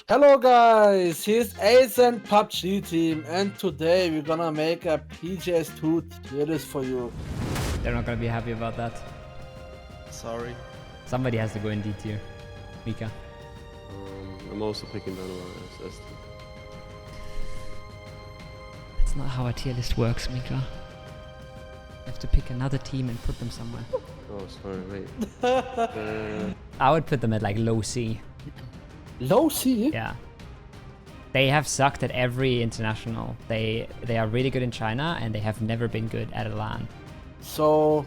Hello guys, here's Acend PUBG team, and today we're gonna make a PGS 2 tier list for you. They're not gonna be happy about that. Sorry. Somebody has to go in D tier. Mika. I'm also picking Donovan as S2. That's not how a tier list works, Mika. You have to pick another team and put them somewhere. Oh, sorry, wait. I would put them at like low C. Low C? Yeah. They have sucked at every international. They are really good in China and they have never been good at a LAN. So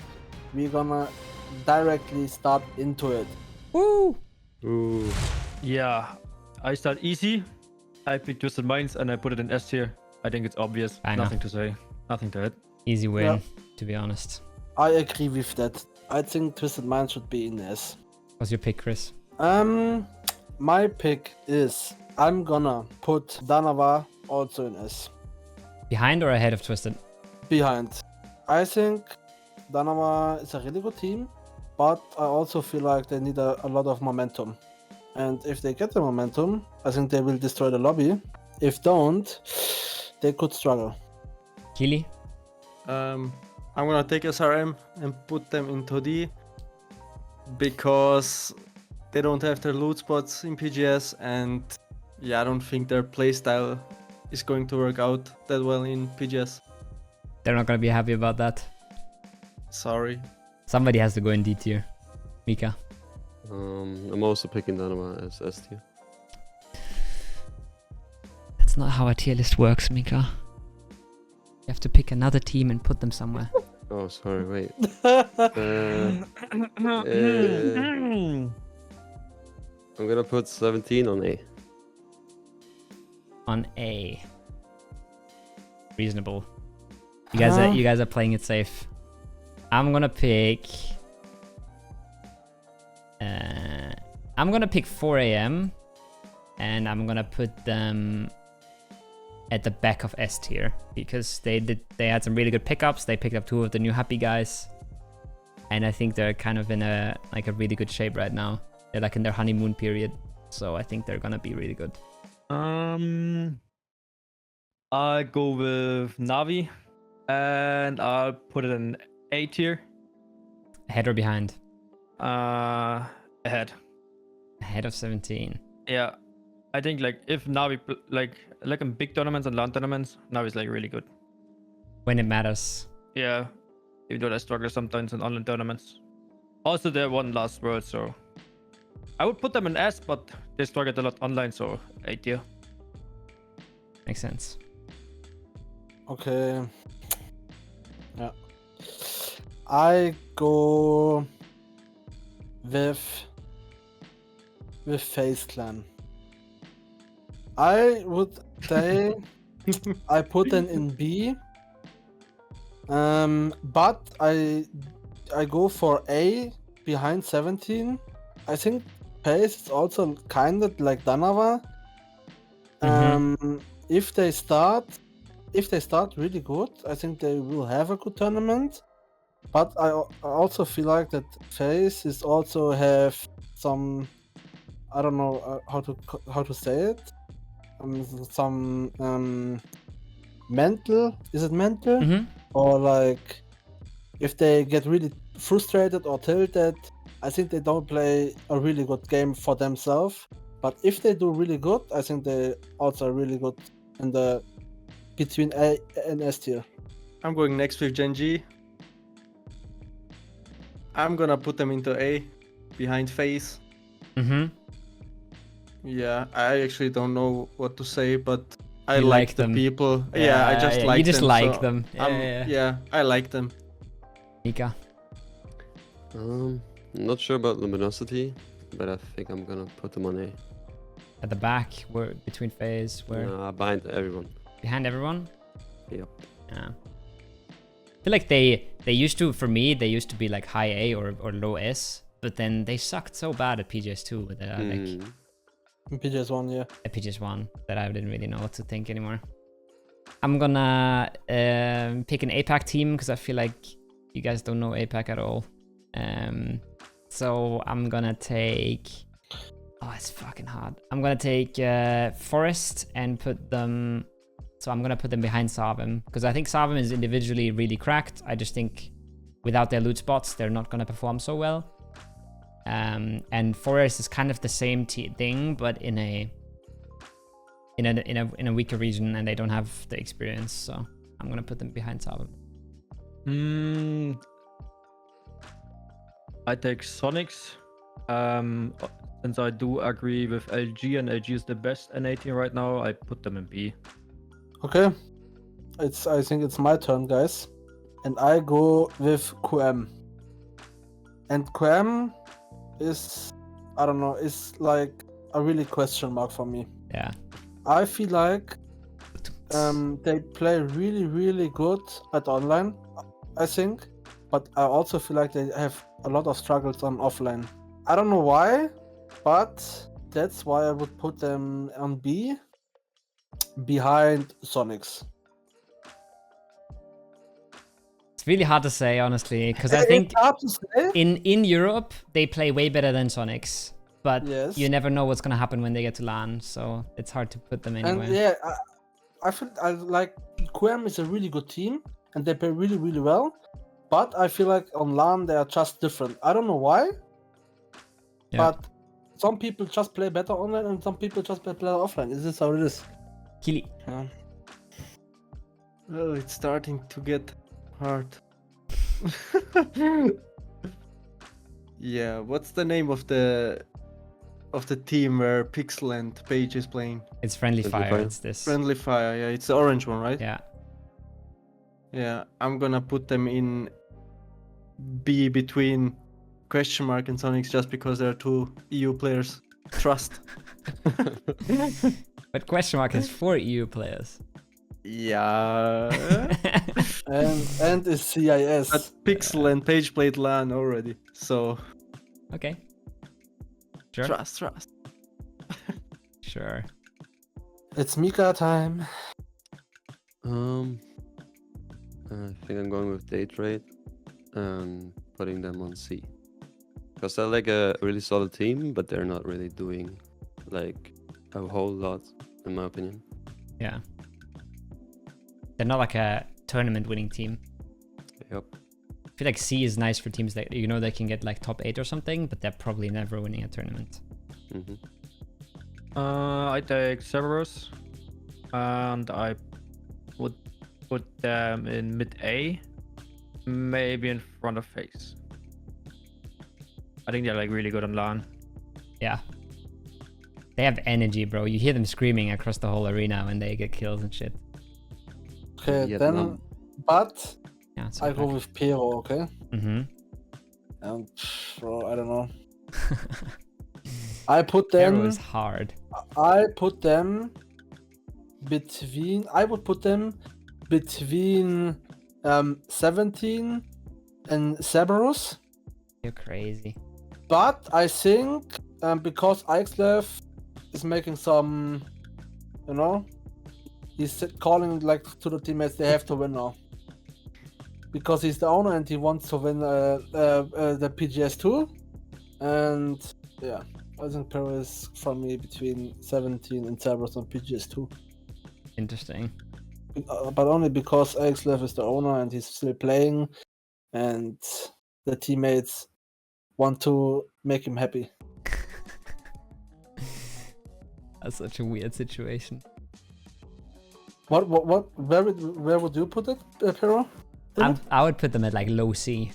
we're gonna directly start into it. Woo! Ooh. Yeah, I start easy. I pick Twisted Minds and I put it in S tier. I think it's obvious. I know. Nothing to say. Nothing to add. Easy win, Yeah. to be honest. I agree with that. I think Twisted Mind should be in S. What's your pick, Chris? My pick is I'm gonna put Danava also in S. Behind or ahead of Twisted? Behind. I think Danava is a really good team, but I also feel like they need a lot of momentum. And if they get the momentum, I think they will destroy the lobby. If don't, they could struggle. Keely? I'm gonna take SRM and put them into D because they don't have their loot spots in PGS, and yeah, I don't think their playstyle is going to work out that well in PGS. They're not gonna be happy about that. Sorry. Somebody has to go in D tier. Mika. I'm also picking Donovan as S tier. That's not how a tier list works, Mika. You have to pick another team and put them somewhere. Oh, sorry, wait. I'm gonna put 17 on A. On A. Reasonable. You guys are playing it safe. I'm gonna pick 4 AM and I'm gonna put them at the back of S tier because they had some really good pickups. They picked up 2 of the new happy guys, and I think they're kind of in a really good shape right now. They're like in their honeymoon period, so I think they're gonna be really good. I go with Navi and I'll put it in A tier. Ahead or behind? Ahead. Ahead of 17. Yeah, I think like if Navi like in big tournaments and LAN tournaments, Navi's like really good. When it matters. Yeah, even though they struggle sometimes in online tournaments. Also, they won last World, so I would put them in S, but they struggled a lot online, so A tier. Makes sense. Okay. Yeah. I go with FaZe Clan. I would say I put them in B. But I go for A behind 17. I think FaZe is also kind of like Danava. If they start really good, I think they will have a good tournament. But I also feel like that FaZe is also have some, I don't know how to say it, some mental. Is it mental? Or like if they get really frustrated or tilted, I think they don't play a really good game for themselves. But if they do really good, I think they also are really good in the between A and S tier. I'm going next with Gen G. I'm gonna put them into A behind FaZe. Yeah, I actually don't know what to say, but I You like like the them. people. Yeah, I just like them. You just like so them. Yeah, I like them. Mika. I'm not sure about Luminosity, but I think I'm gonna put them on A. At the back, where between FaZe, where Behind everyone. behind everyone. Yep. Yeah. I feel like they used to, for me, they used to be like high A or low S, but then they sucked so bad at PGS2 with like PGS1, yeah. at PGS1 that I didn't really know what to think anymore. I'm gonna pick an APAC team because I feel like you guys don't know APAC at all. So I'm gonna take Oh, it's fucking hard. I'm gonna take Forest and put them. So I'm gonna put them behind Savim because I think Savim is individually really cracked. I just think without their loot spots, they're not gonna perform so well. And Forest is kind of the same thing, but in a weaker region, and they don't have the experience. So I'm gonna put them behind Savim. I take Sonics. Since I do agree with LG, and LG is the best NA team right now, I put them in B. Okay. I think it's my turn, guys. And I go with QM. And QM is, I don't know, is like a really question mark for me. Yeah. I feel like they play really, really good at online, I think. But I also feel like they have a lot of struggles on offline. I don't know why, but that's why I would put them on B behind Sonics. It's really hard to say, honestly, because I think It's hard to say. in Europe they play way better than Sonics, but Yes. you never know what's gonna happen when they get to LAN, so it's hard to put them anywhere. And yeah, I feel like QM is a really good team and they play really, really well. But I feel like on LAN they are just different. I don't know why. Yeah. But some people just play better online and some people just play better offline. Is this how it is? Kili. Yeah. Well, it's starting to get hard. Yeah, what's the name of the team where Pixel and Page is playing? It's Friendly Friendly Fire. Fire. It's this. Friendly Fire, yeah, it's the orange one, right? Yeah. Yeah, I'm gonna put them in B between question mark and Sonics just because there are two EU players. Trust. But question mark is 4 EU players. Yeah. And is CIS. But Pixel and Page played LAN already, so Okay. Sure. trust. Sure. It's Mika time. I think I'm going with Day Trade and putting them on C. Because they're like a really solid team, but they're not really doing like a whole lot, in my opinion. Yeah. They're not like a tournament winning team. Yep. I feel like C is nice for teams that, you know, they can get like top 8 or something, but they're probably never winning a tournament. Mm-hmm. I take Cerberus, and I would put them in mid A, maybe in front of FaZe. I think they're like really good on LAN. Yeah. They have energy, bro. You hear them screaming across the whole arena when they get kills and shit. Okay, Vietnam. then. But Yeah, it's I go with Pero, okay? Mm-hmm. And bro, I don't know. I put Arrow them. is hard. I put them between. I would put them between 17 and Cerberus. You're crazy. But I think because Ixlev is making some, you know, he's calling like to the teammates they have to win now. Because he's the owner and he wants to win the PGS too. And yeah, I think Pero is for me between 17 and Cerberus on PGS 2. Interesting. But only because Ixlev is the owner and he's still playing and the teammates want to make him happy. That's such a weird situation. Where would you put it, Pero? I would put them at like low C.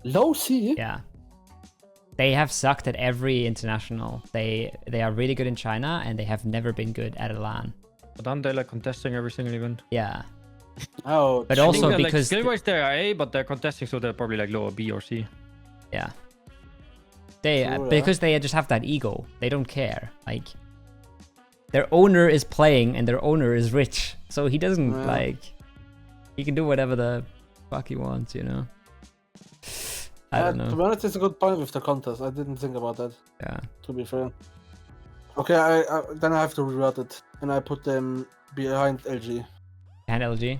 Low C? Yeah. They have sucked at every international. They are really good in China and they have never been good at a LAN. But aren't they like contesting every single event? Yeah. Oh, But I think also they're, because like, skill-wise they're A, but they're contesting, so they're probably like lower B or C. yeah. They True, yeah. because they just have that ego. They don't care. Like their owner is playing and their owner is rich. So he doesn't Yeah. like he can do whatever the fuck he wants, you know. I don't To know. be honest, it's a good point with the contest. I didn't think about that, Yeah. to be fair. Okay, I then I have to rewrite it. And I put them behind LG. And LG.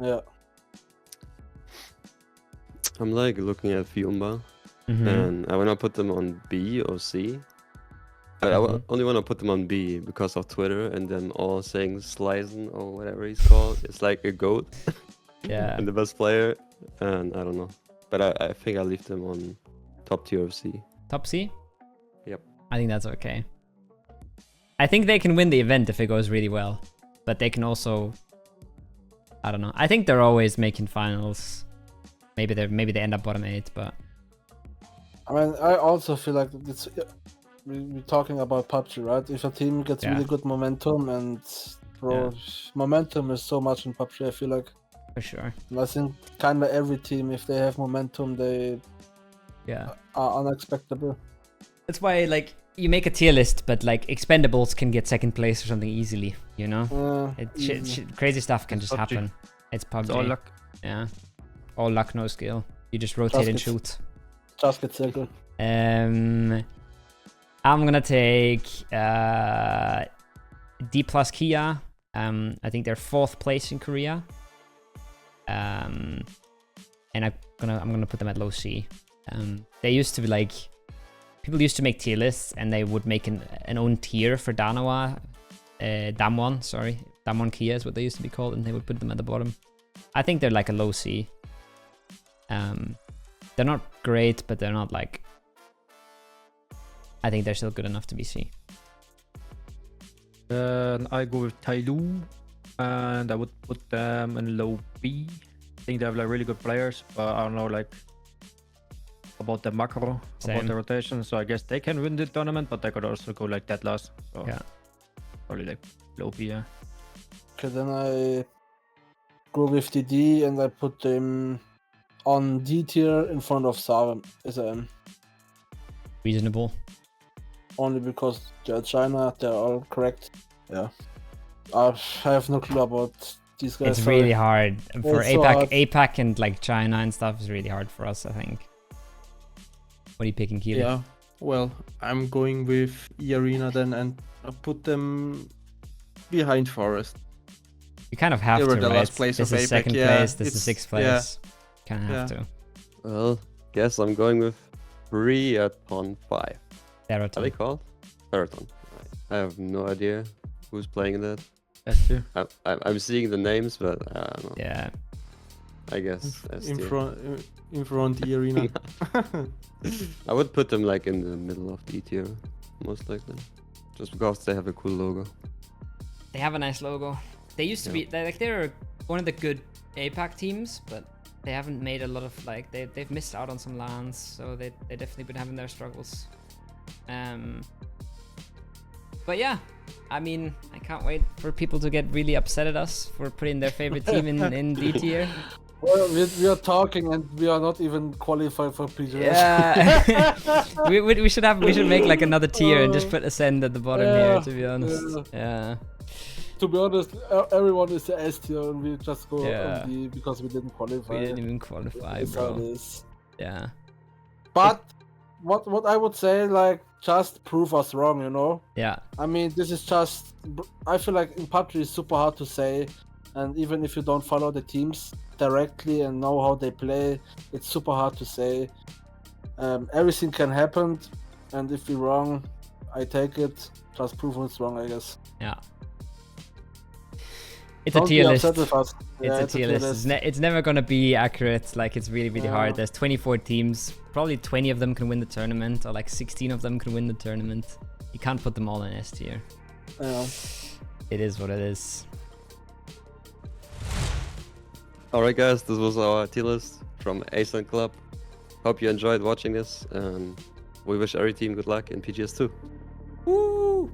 Yeah. I'm like looking at Fiumba, Mhm. and I wanna put them on B or C. only want to put them on B because of Twitter and them all saying Slizen or whatever he's called. It's like a goat Yeah. and the best player. And I don't know. But I think I'll leave them on top tier of C. Top C? Yep. I think that's okay. I think they can win the event if it goes really well. But they can also... I don't know. I think they're always making finals. Maybe they end up bottom 8, but... I mean, I also feel like it's... We're talking about PUBG, right? If a team gets Yeah. really good momentum and... Bro, momentum is so much in PUBG, I feel like. For sure. And I think kind of every team, if they have momentum, they Yeah. are unexpectable. That's why, like, you make a tier list, but, like, Expendables can get second place or something easily, you know? Crazy stuff can just PUBG. happen. It's PUBG. It's all luck. Yeah. All luck, no skill. You just rotate and shoot. Just get circle. I'm gonna take D plus Kia. I think they're 4th place in Korea. And I'm gonna put them at low C. They used to be like, people used to make tier lists and they would make an own tier for Damwon, sorry. Damwon Kia is what they used to be called, and they would put them at the bottom. I think they're like a low C. They're not great, but they're not like... I think they're still good enough to be C. I go with Tailu, and I would put them in low B. I think they have like really good players, but I don't know like about the macro, Same. about the rotation. So I guess they can win the tournament, but they could also go like that last. So Yeah. probably like low B. Yeah. Okay, then I go with DD and I put them on D tier in front of SM. Reasonable. Only because they're China, they're all correct. Yeah. I have no clue about these guys. It's sorry. really hard. For It's so APAC, hard. APAC and like China and stuff is really hard for us, I think. What are you picking, Keely? Yeah, well, I'm going with E-Arena then, and I put them behind Forest. You kind of have They to, were the right? last place This of is APAC, 2nd yeah, place, this is it's- 6th place. Kind of have Yeah. to. Well, guess I'm going with 3 at Pond 5. Are they Baritone. called? Marathon. I have no idea who's playing in that. That's true. I'm seeing the names, but I don't know. Yeah. I guess In ST. front E-Arena. I would put them like in the middle of the tier, most likely, just because they have a cool logo. They have a nice logo. They used to be, they're one of the good APAC teams, but they haven't made a lot of, like, they've missed out on some lands, so they definitely been having their struggles. But yeah, I mean, I can't wait for people to get really upset at us for putting their favorite team in D tier. Well, we are talking and we are not even qualified for PGS. Yeah. we should make like another tier and just put Acend at the bottom here, to be honest. Yeah. To be honest, everyone is the S tier and we just go Yeah. on D because we didn't qualify. We didn't even qualify, That's how it bro. is. Yeah. But what I would say, like, just prove us wrong, you know? Yeah. I mean, this is just... I feel like in PUBG it's super hard to say, and even if you don't follow the teams directly and know how they play, it's super hard to say. Everything can happen, and if we're wrong, I take it. Just prove us wrong, I guess. Yeah. It's a Don't tier be list. upset with us. It's Yeah, a tier list. It's never gonna be accurate. Like, it's really, really hard. There's 24 teams. Probably 20 of them can win the tournament, or like 16 of them can win the tournament. You can't put them all in S tier. Yeah. It is what it is. Alright guys, this was our tier list from Acend Club. Hope you enjoyed watching this, and we wish every team good luck in PGS 2. Woo!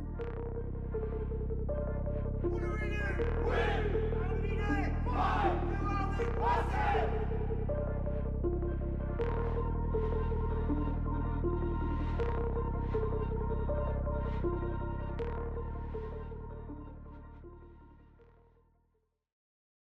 Win! 5, 2, 1,